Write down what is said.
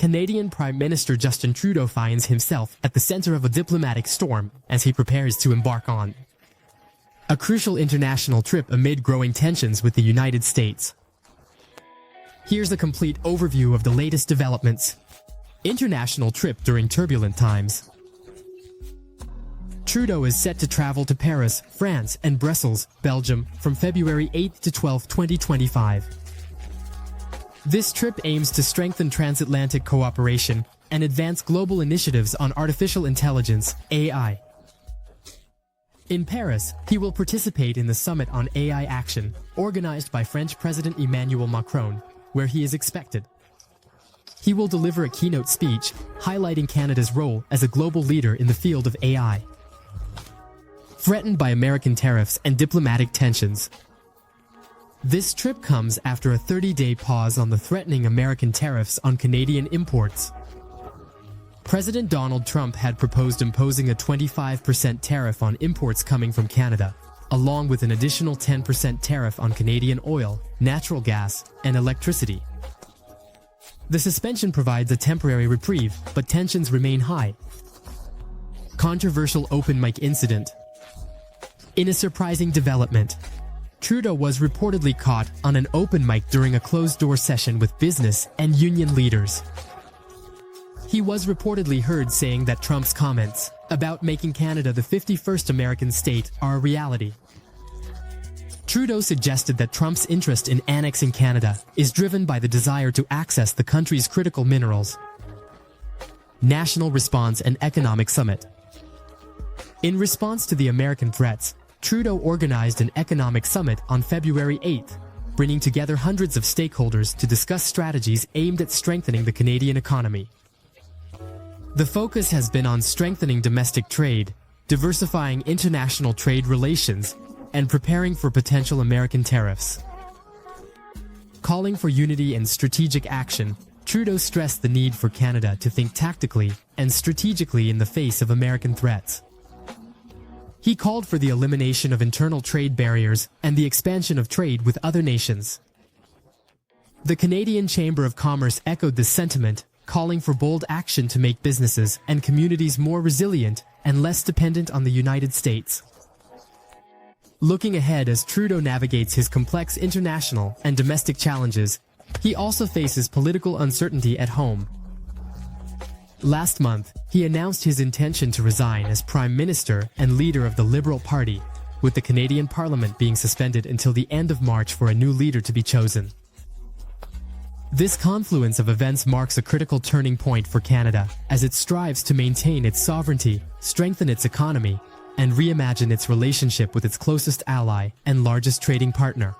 Canadian Prime Minister Justin Trudeau finds himself at the center of a diplomatic storm as he prepares to embark on a crucial international trip amid growing tensions with the United States. Here's a complete overview of the latest developments. International trip during turbulent times. Trudeau is set to travel to Paris, France, and Brussels, Belgium, from February 8 to 12, 2025. This trip aims to strengthen transatlantic cooperation and advance global initiatives on artificial intelligence, AI. In Paris, he will participate in the Summit on AI Action, organized by French President Emmanuel Macron, where he is expected. He will deliver a keynote speech highlighting Canada's role as a global leader in the field of AI. Threatened by American tariffs and diplomatic tensions. This trip comes after a 30-day pause on the threatening American tariffs on Canadian imports. President Donald Trump had proposed imposing a 25% tariff on imports coming from Canada, along with an additional 10% tariff on Canadian oil, natural gas, and electricity. The suspension provides a temporary reprieve, but tensions remain high. Controversial open mic incident. In a surprising development, Trudeau was reportedly caught on an open mic during a closed-door session with business and union leaders. He was reportedly heard saying that Trump's comments about making Canada the 51st American state are a reality. Trudeau suggested that Trump's interest in annexing Canada is driven by the desire to access the country's critical minerals. National Response and Economic Summit. In response to the American threats, Trudeau organized an economic summit on February 8th, bringing together hundreds of stakeholders to discuss strategies aimed at strengthening the Canadian economy. The focus has been on strengthening domestic trade, diversifying international trade relations, and preparing for potential American tariffs. Calling for unity and strategic action, Trudeau stressed the need for Canada to think tactically and strategically in the face of American threats. He called for the elimination of internal trade barriers and the expansion of trade with other nations. The Canadian Chamber of Commerce echoed this sentiment, calling for bold action to make businesses and communities more resilient and less dependent on the United States. Looking ahead as Trudeau navigates his complex international and domestic challenges, he also faces political uncertainty at home. Last month, he announced his intention to resign as Prime Minister and leader of the Liberal Party, with the Canadian Parliament being suspended until the end of March for a new leader to be chosen. This confluence of events marks a critical turning point for Canada as it strives to maintain its sovereignty, strengthen its economy, and reimagine its relationship with its closest ally and largest trading partner.